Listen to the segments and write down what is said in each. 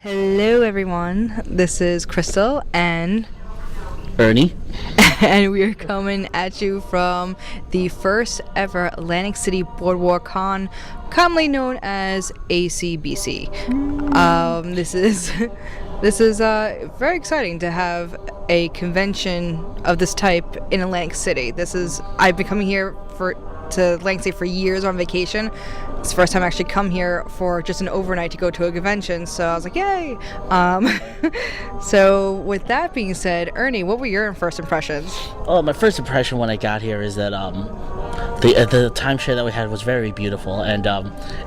Hello, everyone. This is Chrystal and Ernie. and we are coming at you from the first ever Atlantic City Boardwalk Con, commonly known as ACBC. This is very exciting to have a convention of this type in Atlantic City. I've been coming here to Atlantic City for years on vacation. It's the first time I actually come here for just an overnight to go to a convention, so I was like, yay! So with that being said, Ernie, what were your first impressions? Oh, my first impression when I got here is that the timeshare that we had was very beautiful, and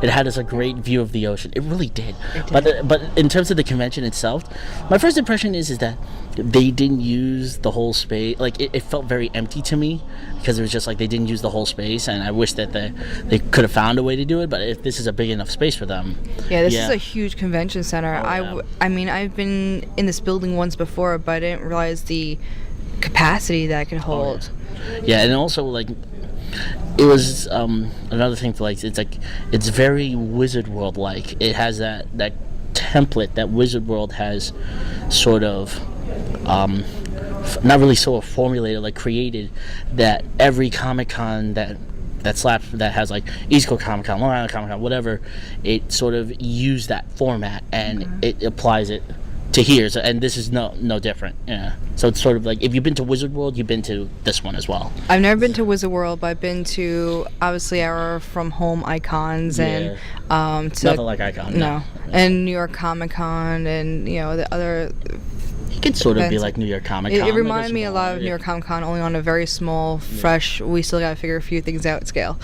it had us a great view of the ocean. It really did. But in terms of the convention itself, my first impression is that they didn't use the whole space. Like it felt very empty to me because it was just like they didn't use the whole space, and I wish that they could have found a way to do it. But if this is a big enough space for them, this is a huge convention center. I mean, I've been in this building once before, but I didn't realize the capacity that it can hold. Yeah, and also like it was another thing to like. It's very Wizard World like. It has that template that Wizard World has sort of not really so formulated, like created, that every Comic-Con that has like East Coast Comic-Con, Long Island Comic-Con, whatever, it sort of used that format and it applies it to here. So, and this is no different. Yeah. So it's sort of like if you've been to Wizard World, you've been to this one as well. I've never been to Wizard World, but I've been to obviously our from home icons and nothing like Icon. No. And New York Comic Con and the other. It could sort of be like New York Comic Con. It reminded me a lot of New York Comic Con, only on a very small, fresh. We still got to figure a few things out scale.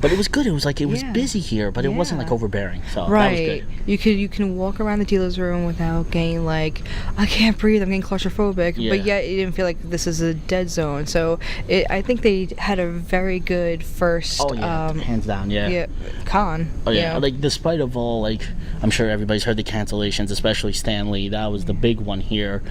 But it was good. It was like it was busy here, but it wasn't like overbearing. So that was good. You can walk around the dealer's room without getting like, I can't breathe, I'm getting claustrophobic. Yeah. But yet you didn't feel like this is a dead zone. So I think they had a very good first. Oh yeah, hands down, yeah. Con. Oh yeah, like despite of all, like I'm sure everybody's heard the cancellations, especially Stanley. That was the big one here.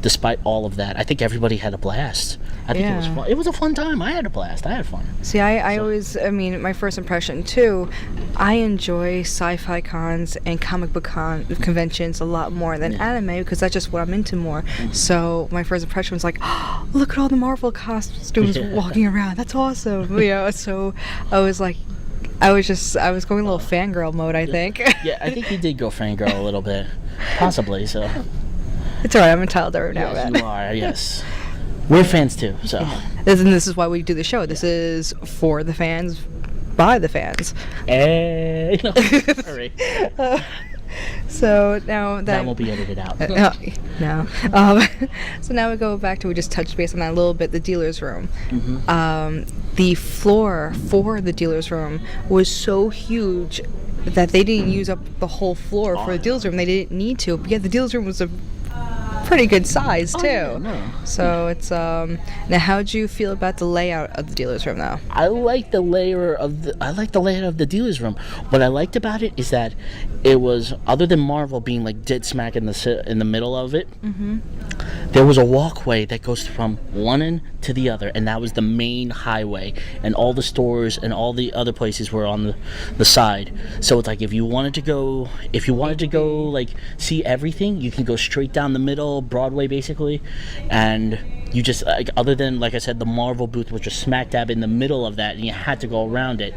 Despite all of that, I think everybody had a blast. I think it was fun. It was a fun time. I had a blast. I had fun. See, I mean, my first impression too, I enjoy sci-fi cons and comic book conventions a lot more than anime because that's just what I'm into more. So my first impression was like, oh, look at all the Marvel costumes walking around. That's awesome. So I was like, I was going a little fangirl mode, I think. Yeah, I think you did go fangirl a little bit, possibly. So it's alright. I'm entitled to it now. Yes, you are. Yes. We're fans too, so. This is why we do the show. This is for the fans, by the fans. Hey, sorry. So now that won't be edited out. No. So now we go back to, we just touched base on that a little bit, the dealer's room. The floor for the dealer's room was so huge that they didn't use up the whole floor for the dealer's room. They didn't need to, but yet the dealer's room was a pretty good size too. So it's now, how'd you feel about the layout of the dealer's room though? I like the layout of the dealer's room. What I liked about it is that it was, other than Marvel being like dead smack in the middle of it, there was a walkway that goes from one end to the other, and that was the main highway, and all the stores and all the other places were on the side. So it's like if you wanted to go like see everything, you can go straight down the middle, Broadway basically, and you just, like, other than, like I said, the Marvel booth was just smack dab in the middle of that, and you had to go around it.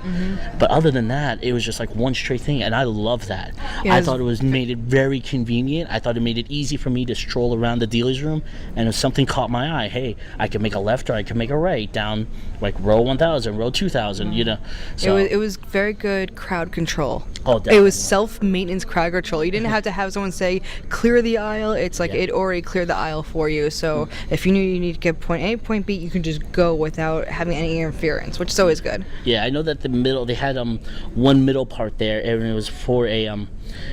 But other than that, it was just like one straight thing, and I love that. I thought it made it very convenient. I thought it made it easy for me to stroll around the dealer's room, and if something caught my eye, hey, I could make a left or I could make a right down like row 1000, row 2000, So it was very good crowd control. Oh, definitely. It was self-maintenance crowd control. You didn't have to have someone say, clear the aisle. It's like it already cleared the aisle for you. So if you knew you need to get point A, point B, you can just go without having any interference, which is always good. Yeah, I know that they had one middle part there, and it was for it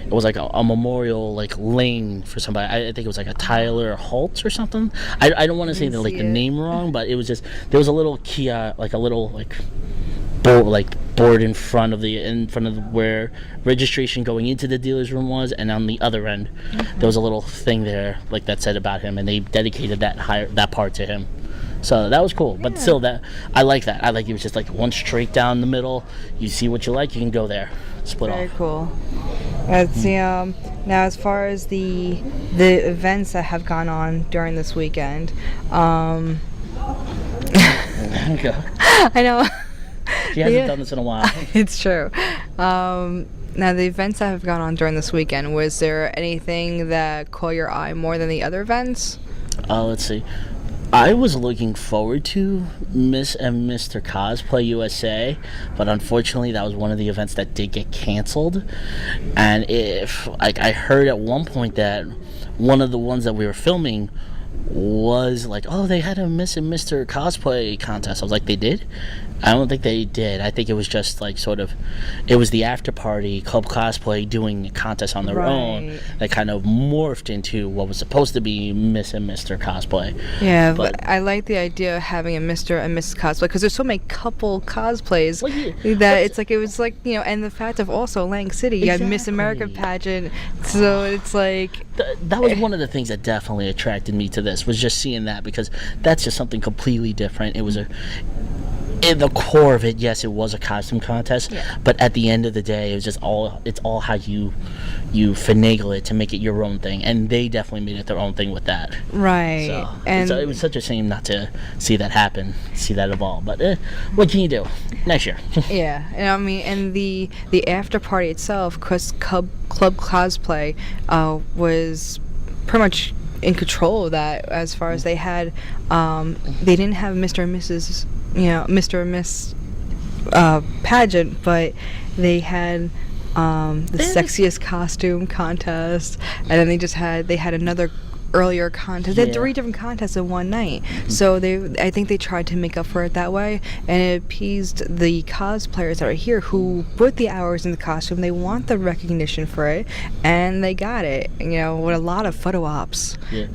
was like a memorial like lane for somebody. I think it was like a Tyler Holtz or something. I don't want to say the name wrong, but it was just, there was a little kiosk, like a little board in front of where registration going into the dealer's room was, and on the other end there was a little thing there like that said about him, and they dedicated that part to him. So that was cool. But still, that I like that. I like it was just like one straight down the middle. You see what you like, you can go there. Split Very off. cool. Let's see. Now, as far as the events that have gone on during this weekend, Okay. I know. She hasn't done this in a while. It's true. Now, the events that have gone on during this weekend, was there anything that caught your eye more than the other events? Let's see. I was looking forward to Miss and Mr. Cosplay USA, but unfortunately that was one of the events that did get canceled. And if like I heard at one point that one of the ones that we were filming was like, oh, they had a Miss and Mr. Cosplay contest. I was like, they did? I don't think they did. I think it was just like sort of, it was the after party, Club Cosplay doing a contest on their own that kind of morphed into what was supposed to be Miss and Mr. Cosplay. Yeah, but I like the idea of having a Mr. and Mrs. Cosplay, because there's so many couple cosplays that it's like, it was like, you know, and the fact of also Atlantic City, you had Miss America pageant, so it's like... That was one of the things that definitely attracted me to this, was just seeing that, because that's just something completely different. It was in the core of it, yes, it was a costume contest, but at the end of the day, it was just it's all how you finagle it to make it your own thing, and they definitely made it their own thing with that. Right. So and it was such a shame not to see that happen, see that evolve. But what can you do? Next year. Yeah, and I mean, and the after party itself, because Club Cosplay was pretty much in control of that, as far as they had, they didn't have Mr. and Mrs. Mr. and Miss pageant, but they had the sexiest costume contest, and then they had another earlier contest. They had 3 different contests in one night. So I think they tried to make up for it that way, and it appeased the cosplayers that are here who put the hours in the costume. They want the recognition for it, and they got it, with a lot of photo ops. Yeah.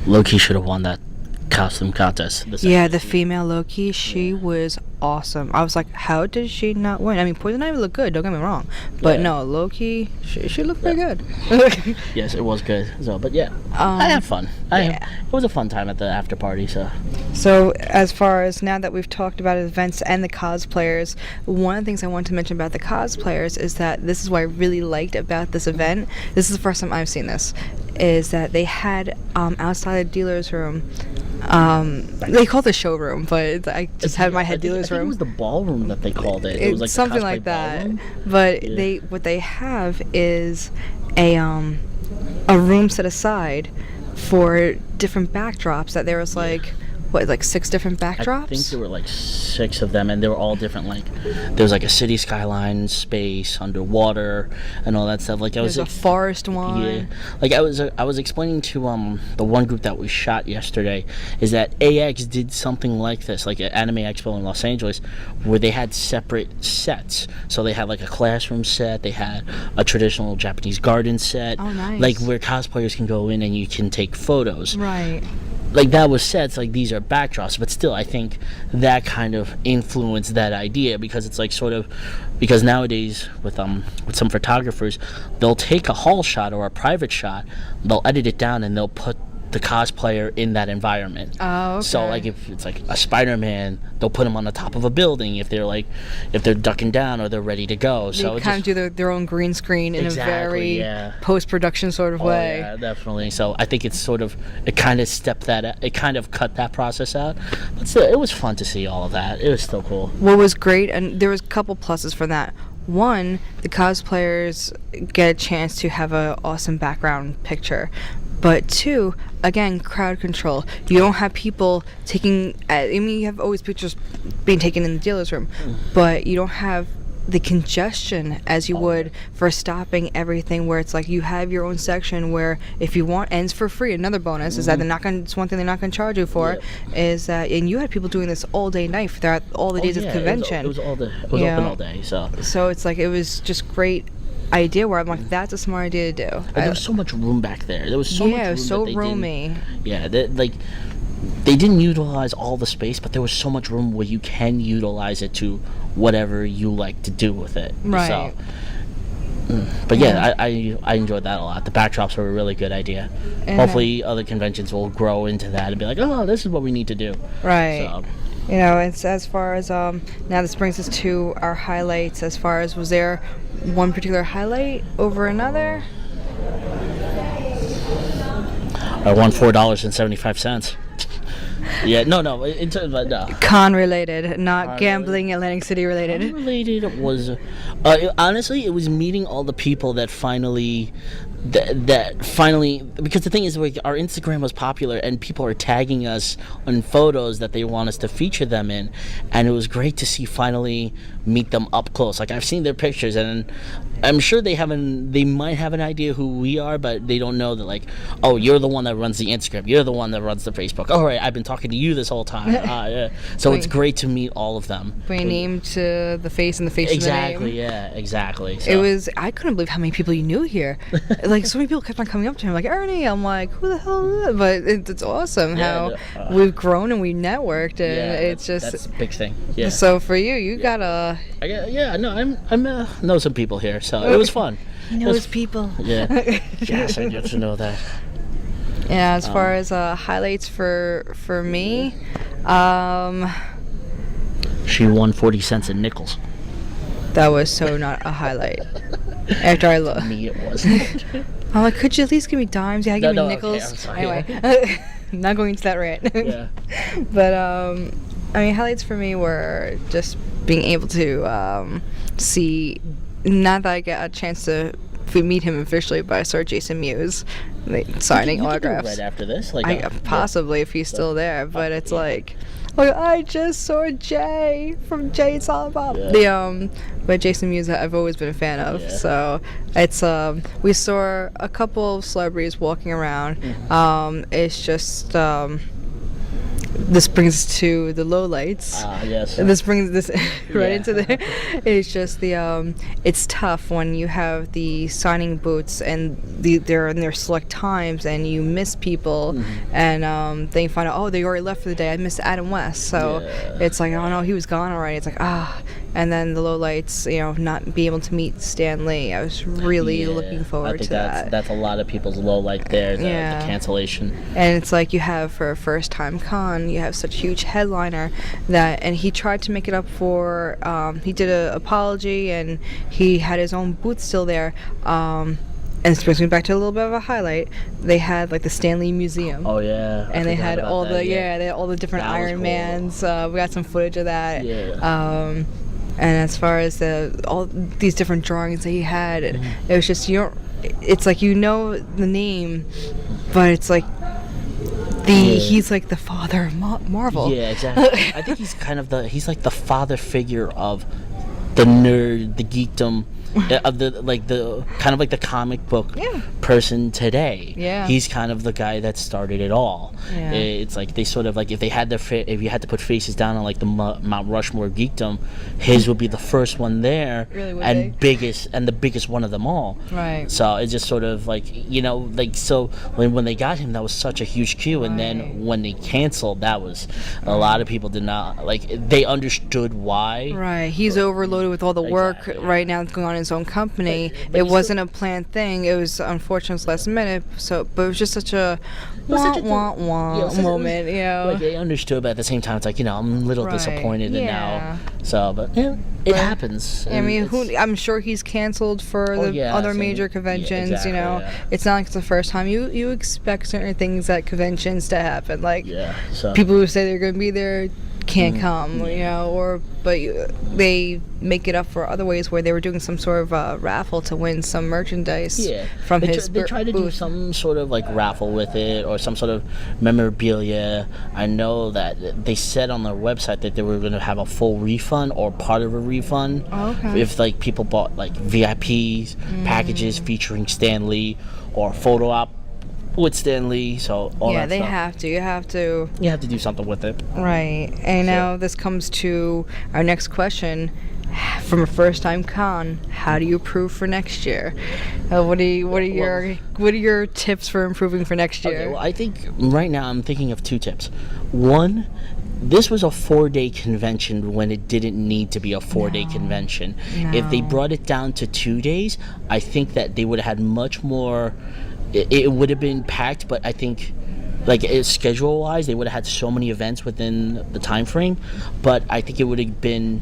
Loki should have won that costume contest. The female Loki, she was awesome. I was like, how did she not win? I mean, Poison Ivy looked good, don't get me wrong, but no, Loki, she looked pretty good. Yes, it was good. So, but yeah, I had fun. It was a fun time at the after party. So as far as now that we've talked about events and the cosplayers, one of the things I want to mention about the cosplayers is that this is what I really liked about this event. This is the first time I've seen this, is that they had outside the dealer's room, they called it the showroom, but I just had in my head dealer's room. It was the ballroom that they called it. It was like something like that. But what they have is a room set aside for different backdrops. That there was like 6 different backdrops? I think there were like 6 of them, and they were all different. Like there was like a city skyline, space, underwater, and all that stuff. Like There's a forest one. Yeah. Like I was explaining to the one group that we shot yesterday, is that AX did something like this, like an Anime Expo in Los Angeles, where they had separate sets. So they had like a classroom set, they had a traditional Japanese garden set. Oh, nice. Like where cosplayers can go in and you can take photos. Right. Like that was sets, like these are backdrops, but still I think that kind of influenced that idea, because it's like sort of, because nowadays with some photographers, they'll take a hall shot or a private shot, they'll edit it down and they'll put the cosplayer in that environment. Oh, okay. So like if it's like a Spider-Man, they'll put him on the top of a building if they're ducking down or they're ready to go. So they kind of do their own green screen in a very post-production sort of way. Yeah, definitely. So I think it's sort of, it kind of cut that process out. But still, it was fun to see all of that. It was still cool. What was great, and there was a couple pluses for that. One, the cosplayers get a chance to have an awesome background picture. But 2, again, crowd control. You don't have people taking... you have always pictures being taken in the dealer's room, but you don't have the congestion as you would for stopping everything, where it's like you have your own section where if you want, and it's for free. Another bonus is that it's one thing they're not going to charge you for, is that, and you had people doing this all day and night throughout all the days of the convention. It was open all day, so it's like, it was just great idea, where I'm like, that's a smart idea to do. And there was so much room back there. There was so much room. It was so roomy. They didn't utilize all the space, but there was so much room where you can utilize it to whatever you like to do with it. Right. So But yeah, I enjoyed that a lot. The backdrops were a really good idea. And, hopefully other conventions will grow into that and be like, oh, this is what we need to do. right. So, You know, it's as far as now this brings us to our highlights. As far as, was there one particular highlight over another? I won $4.75. Yeah, no. In terms of no. Con related, not Con gambling, Atlantic City related. Related was honestly, it was meeting all the people that finally. That finally, because the thing is, like, our Instagram was popular and people are tagging us on photos that they want us to feature them in, and it was great to see finally meet them up close. Like, I've seen their pictures, and I'm sure they might have an idea who we are, but they don't know that, like, oh, you're the one that runs the Instagram, you're the one that runs the Facebook. All right, I've been talking to you this whole time. Yeah. So it's great to meet all of them. Bring a name to the face and the face to the name. Exactly. Yeah. Exactly. So. It was. I couldn't believe how many people you knew here. Like, so many people kept on coming up to him, like, Ernie. I'm like, who the hell is that? But it's awesome how we've grown and we networked, and it's just that's a big thing. Yeah. So for you gotta. I know some people here, so it was fun. He knows people. Yeah. Yes, I get to know that. Yeah. As far as highlights for me, she won 40 cents in nickels. that was so not a highlight. After I looked, Me, it wasn't. I'm like, could you at least give me dimes? Yeah, give me Okay, nickels. I'm sorry. Anyway, not going into that rant. Yeah. But I mean, highlights for me were just being able to see. Not that I got a chance to meet him officially, but I saw Jason Mewes signing You could do it autographs. right after this, like Possibly if he's still there, but it's like, I just saw Jay from Jay It's All About but Jason Mewes I've always been a fan of. Yeah. So it's we saw a couple of celebrities walking around. It's just this brings us to the lowlights. Yes. This brings this right Yeah. into the. It's just the. It's tough when you have the signing booths and they're in their select times and you miss people, and then you find out, they already left for the day. I missed Adam West, so it's like, oh no, he was gone already. It's like and then the lowlights, not being able to meet Stan Lee. I was really looking forward to that. That's a lot of people's low light there. The cancellation. And it's like you have for a first time con, you have such a huge headliner and he tried to make it up for, he did an apology and he had his own booth still there. And this brings me back to a little bit of a highlight. They had like the Stanley Museum. Oh yeah. And they had all they had all the different Iron Mans. We got some footage of that. Yeah. And as far as all these different drawings that he had, it was just it's like the name, but it's like he's like the father of Marvel. Yeah, exactly. I think he's like the father figure of the nerd, the geekdom, of the kind of like the comic book person today. Yeah. He's kind of the guy that started it all. Yeah. It's like they sort of like if you had to put faces down on like the Mount Rushmore geekdom, his would be the first one there, Really would and the biggest one of them all. Right. So it's just sort of like so when they got him, that was such a huge cue, and then when they canceled, that was a lot of people did not they understood why. Right. He's overloaded with all the work right now that's going on in his own company. It wasn't a planned thing. It was unfortunate last minute. But it was just such a moment. Like they understood, but at the same time, it's like I'm a little disappointed, and now. So, but it happens. I mean, I'm sure he's canceled for other major conventions. It's not like it's the first time. You expect certain things at conventions to happen. Like people who say they're going to be there can't come, they make it up for other ways where they were doing some sort of raffle to win some merchandise from his booth. They tried to do some sort of like raffle with it or some sort of memorabilia. I know that they said on their website that they were going to have a full refund or part of a refund if like people bought like VIPs packages featuring Stan Lee or photo op with Stan Lee, so all that they stuff. have to. You have to do something with it. Right. And now this comes to our next question. From a first-time con, how do you improve for next year? What are your tips for improving for next year? Okay, well, I think right now I'm thinking of two tips. One, this was a 4-day convention when it didn't need to be a 4-day convention. If they brought it down to 2 days, I think that they would have had much more. It would have been packed, but I think, like, schedule wise, they would have had so many events within the time frame. But I think it would have been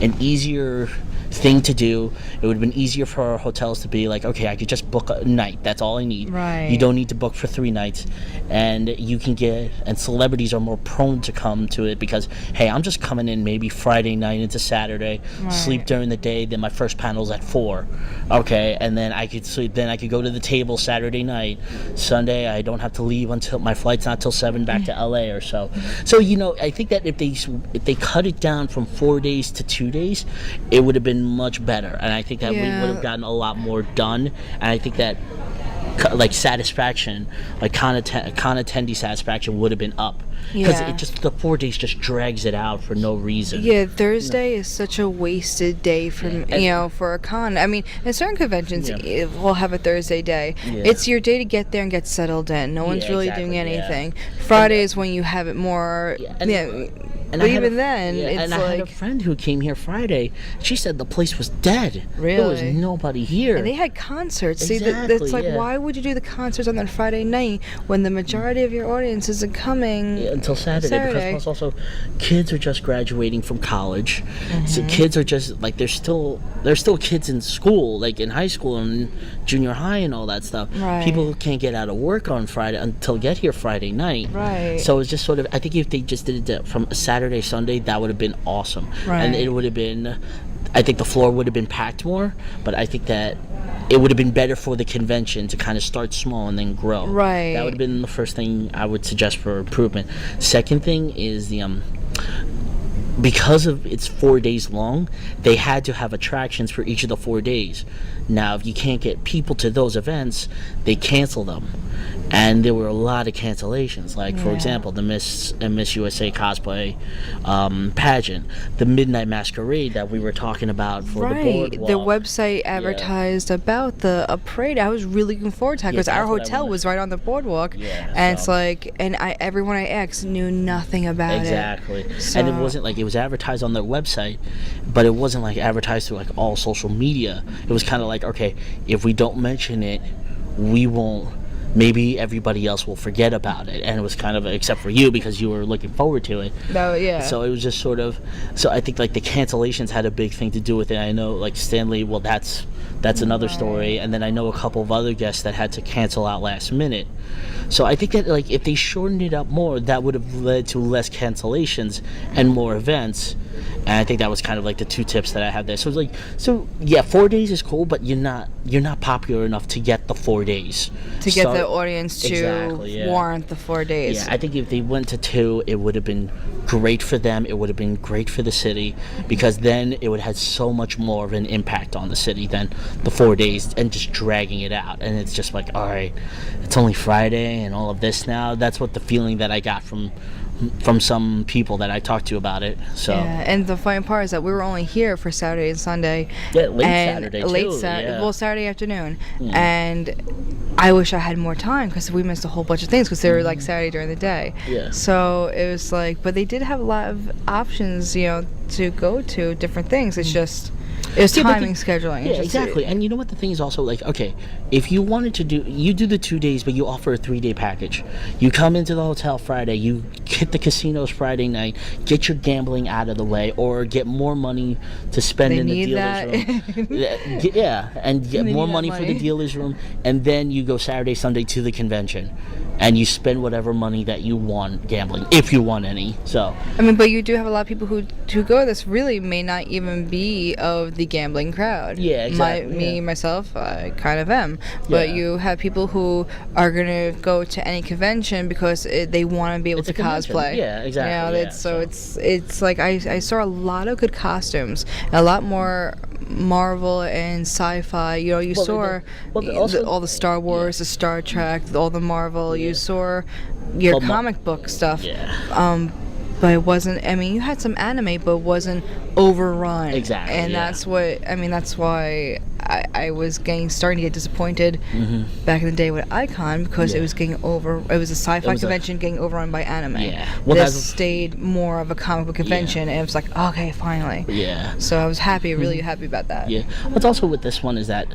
an easier thing to do. It would have been easier for our hotels to be like, okay, I could just book a night. That's all I need. Right. You don't need to book for 3 nights. And you can get, and celebrities are more prone to come to it because, hey, I'm just coming in maybe Friday night into Saturday, sleep during the day, then my first panel's at 4. Okay, and then I could sleep, then I could go to the table Saturday night. Sunday, I don't have to leave until my flight's not till 7 back to LA or so. So, I think that if they cut it down from 4 days to 2 days, it would have been much better, and I think that we would have gotten a lot more done. And I think that like satisfaction, like con attendee satisfaction would have been up because it just, the 4 days just drags it out for no reason. Thursday is such a wasted day for a con. I mean, in certain conventions we'll have a Thursday day. It's your day to get there and get settled in. No one's really doing anything. Friday is when you have it more. But even then, it's and like... I had a friend who came here Friday. She said the place was dead. Really? There was nobody here. And they had concerts. Exactly, See, that's like, why would you do the concerts on that Friday night when the majority of your audience isn't coming until Saturday? Because also, kids are just graduating from college. So kids are just, like, there's still kids in school, like in high school and junior high and all that stuff. Right. People who can't get out of work on Friday until get here Friday night. Right. So it's just sort of, I think if they just did it from Saturday, Sunday, that would have been awesome. Right. And it would have been, I think the floor would have been packed more, but I think that it would have been better for the convention to kind of start small and then grow. Right. That would have been the first thing I would suggest for improvement. Second thing is the because of it's 4 days long, they had to have attractions for each of the 4 days. Now, if you can't get people to those events, they cancel them. And there were a lot of cancellations. Like, for example, the Miss USA cosplay pageant, the Midnight Masquerade that we were talking about for the Boardwalk. The website advertised about a parade. I was really looking forward to that because our hotel was right on the boardwalk. And it's like, and everyone I asked knew nothing about it. Exactly. And it wasn't like it was advertised on their website, but it wasn't like advertised through like all social media. It was kind of like, okay, if we don't mention it, we won't. Maybe everybody else will forget about it. And it was kind of, except for you because you were looking forward to it. So it was just sort of, so I think like the cancellations had a big thing to do with it. I know like Stanley, well, that's another story. And then I know a couple of other guests that had to cancel out last minute. So I think that like if they shortened it up more, that would have led to less cancellations and more events. And I think that was kind of like the 2 tips that I had there. So it's like, 4 days is cool, but you're not popular enough to get the 4 days. To get the audience to warrant the 4 days. Yeah, I think if they went to 2, it would have been great for them. It would have been great for the city because then it would have had so much more of an impact on the city than the 4 days and just dragging it out. And it's just like, all right, it's only Friday and all of this now. That's what the feeling that I got from some people that I talked to about it. So and the funny part is that we were only here for Saturday and Sunday. Saturday too. Well, Saturday afternoon. And I wish I had more time because we missed a whole bunch of things because they were like Saturday during the day. So it was like, but they did have a lot of options, to go to different things. It's just it was timing, scheduling. Yeah, exactly. And you know what the thing is also like, okay, if you wanted to you do the 2 days, but you offer a 3-day package. You come into the hotel Friday, you hit the casinos Friday night, get your gambling out of the way, or get more money to spend in the dealer's room. And get more money for the dealer's room, and then you go Saturday, Sunday to the convention. And you spend whatever money that you want gambling, if you want any. So I mean, but you do have a lot of people who go. This really may not even be of the gambling crowd. Yeah, exactly. Myself, I kind of am. But you have people who are gonna go to any convention because they want to be able to cosplay. Yeah, exactly. It's like I saw a lot of good costumes, a lot more Marvel and sci-fi. You saw all the Star Wars, the Star Trek, all the Marvel. You saw your comic book stuff. But it wasn't, I mean, you had some anime, but it wasn't overrun. Exactly. And that's why I was starting to get disappointed back in the day with Icon because it was getting over. It was a sci-fi convention getting overrun by anime. Yeah. Well, this stayed more of a comic book convention, and it was like, okay, finally. Yeah. So I was happy, really happy about that. Yeah. What's also with this one is that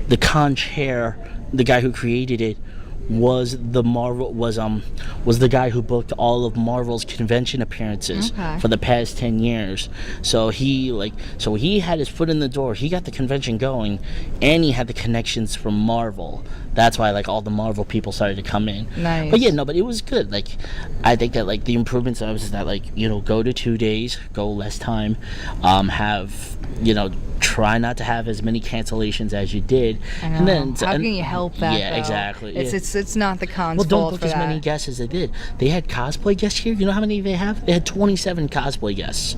the con chair, the guy who created it, was the guy who booked all of Marvel's convention appearances for the past 10 years. So he had his foot in the door. He got the convention going, and he had the connections from Marvel. That's why all the Marvel people started to come in. Nice. But it was good. I think that the improvements is that go to 2 days, go less time, have try not to have as many cancellations as you did. I know. And then how can you help that? Yeah, though? Exactly. It's not the con's Well, don't fault book for as that. many guests as they did. They had cosplay guests here. You know how many they have? They had 27 cosplay guests.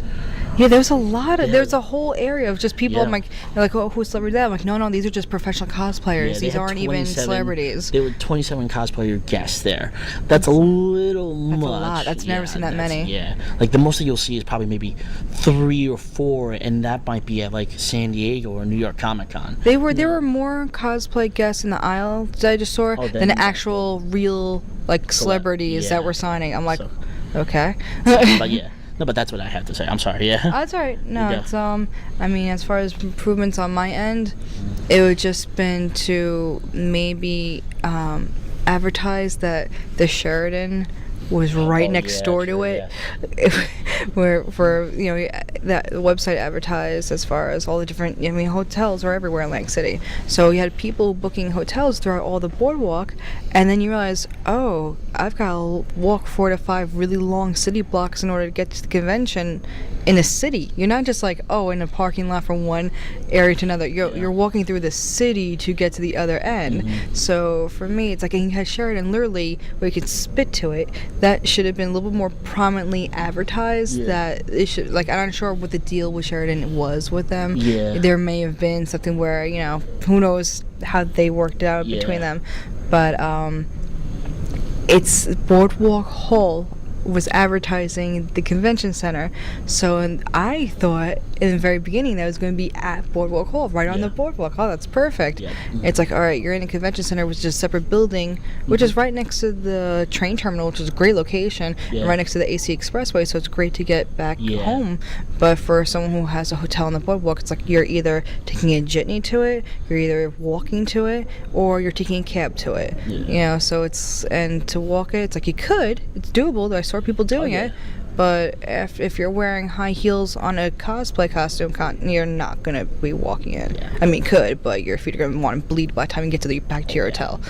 Yeah, there's a lot of there's a whole area of just people. Yeah. I'm like, they're like, oh, who's celebrity? I'm like, no, these are just professional cosplayers. Yeah, These aren't even celebrities. There were 27 cosplayer guests there. That's a little much. That's a lot. That's never seen that many. Yeah, the most that you'll see is probably maybe 3 or 4, and that might be at San Diego or New York Comic Con. There were more cosplay guests in the aisle that I just saw than actual real celebrities that were signing. I'm like, okay. But yeah. No, but that's what I have to say. I'm sorry. Yeah. Oh, that's all right. No, it's I mean, as far as improvements on my end, it would just been to maybe advertise that the Sheraton was right next door to it. Where that website advertised as far as all the different hotels are everywhere in Atlantic City. So you had people booking hotels throughout all the boardwalk, and then you realize, oh, I've got to walk 4 to 5 really long city blocks in order to get to the convention in a city. You're not just in a parking lot from one area to another. You're walking through the city to get to the other end. So for me, it's you had Sheraton literally where you could spit to it. That should have been a little bit more prominently advertised. That it should I'm not sure what the deal with Sheraton was with them. There may have been something where who knows how they worked out between them, but it's Boardwalk Hall was advertising the convention center, so I thought in the very beginning that was going to be at Boardwalk Hall, right on the boardwalk. Oh, that's perfect. It's all right, you're in a convention center, which is a separate building, which is right next to the train terminal, which is a great location, and right next to the AC Expressway, so it's great to get back home. But for someone who has a hotel on the boardwalk, it's you're either taking a jitney to it, you're either walking to it, or you're taking a cab to it. So and to walk it, it's it's doable. I saw people doing it, but if you're wearing high heels on a cosplay costume, you're not gonna be walking it. I mean, could, but your feet are gonna want to bleed by the time you get back to your hotel.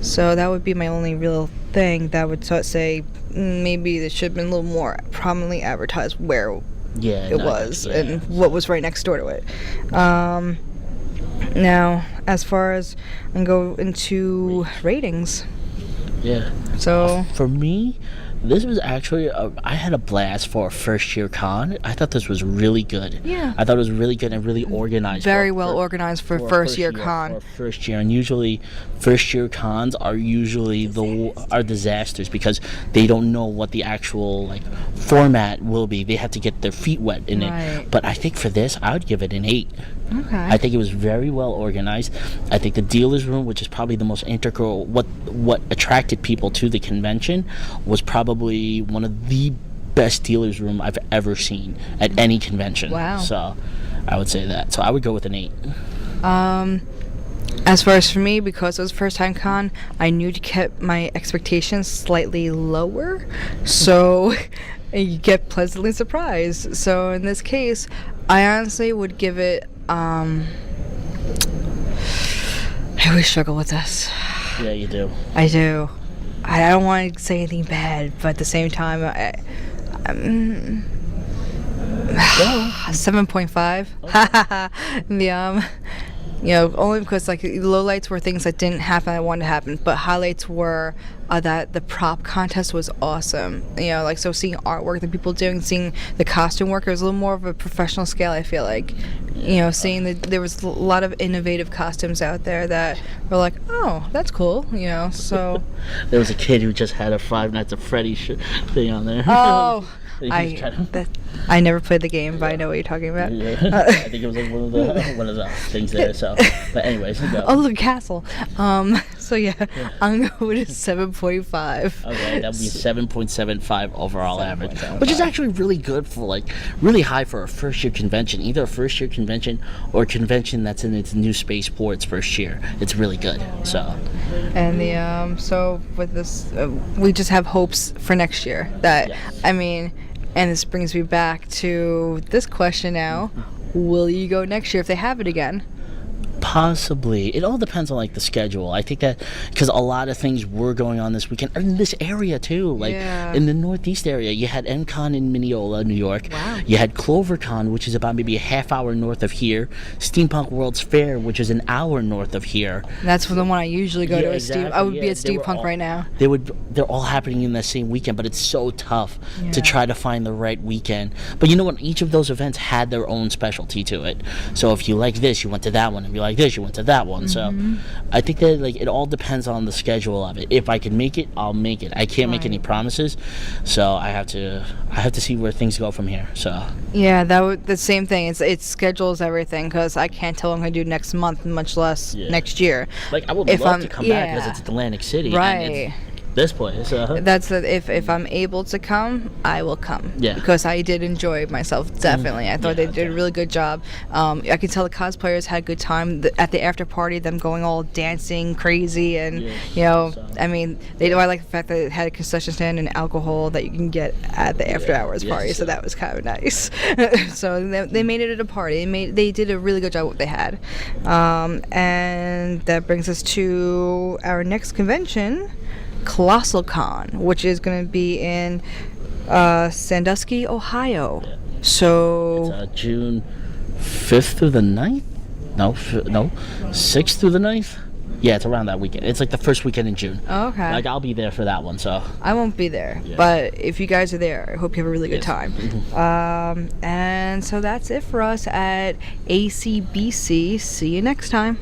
So that would be my only real thing that would say maybe it should have been a little more prominently advertised where it was and what was right next door to it. Now, as far as and go into ratings. So for me, this was actually I had a blast for a first-year con. I thought this was really good. I thought it was really good and really organized. Very well organized for first-year con. For first year, and usually first-year cons are disasters because they don't know what the actual format will be. They have to get their feet wet in it. But I think for this, I would give it an 8. Okay. I think it was very well organized. I think the dealer's room, which is probably the most integral, what attracted people to the convention, was probably one of the best dealer's room I've ever seen at any convention. Wow. So I would say that. So I would go with an 8. As far as for me, because it was first time con, I knew to keep my expectations slightly lower, so you get pleasantly surprised. So in this case, I honestly would give it I always struggle with this. Yeah, you do. I do. I don't want to say anything bad, but at the same time, 7.5. Only because lowlights were things that didn't happen I wanted to happen, but highlights were that the prop contest was awesome. So seeing artwork that people doing, seeing the costume work, it was a little more of a professional scale, I feel like. Seeing that there was a lot of innovative costumes out there that were like, oh, that's cool, so. There was a kid who just had a Five Nights at Freddy's thing on there. Oh, I never played the game, but I know what you're talking about. Yeah. I think it was like one of the things there. So, but anyways, go. Oh, the castle. So yeah, I'm going with a 7.5. Okay, that would be 7.75 overall average, which is actually really good for really high for a first year convention. Either a first year convention or a convention that's in its new spaceport's first year. It's really good. So. And so with this, we just have hopes for next year. That I mean, and this brings me back to this question now: will you go next year if they have it again? Possibly. It all depends on the schedule. I think that because a lot of things were going on this weekend in this area too. In the Northeast area, you had MCon in Mineola, New York. Wow. You had CloverCon, which is about maybe a half hour north of here. Steampunk World's Fair, which is an hour north of here. That's the one I usually go to. Exactly. I would be at Steampunk right now. They're all happening in the same weekend, but it's so tough to try to find the right weekend. But you know what? Each of those events had their own specialty to it. So if you like this, you went to that one. If you like this, you went to that one. So I think that it all depends on the schedule of it. If I can make it, I'll make it. I can't make any promises, so I have to see where things go from here. So yeah, the same thing. It schedules everything because I can't tell what I'm gonna do next month, much less next year. I would love to come back because it's Atlantic City, right? And it's this place. That's if I'm able to come, I will come. Yeah. Because I did enjoy myself, definitely. I thought they did a really good job. I could tell the cosplayers had a good time at the after party. Them going all dancing crazy, and I mean, I like the fact that it had a concession stand and alcohol that you can get at the after hours party. So that was kind of nice. So they made it at a party. They did a really good job with what they had, and that brings us to our next convention, Chrystal Con, which is going to be in Sandusky, Ohio. So it's June 5th through the 9th? No, 6th through the 9th? Yeah, it's around that weekend. It's the first weekend in June. Oh, okay. I'll be there for that one, so. I won't be there, but if you guys are there, I hope you have a really good time. And so that's it for us at ACBC. See you next time.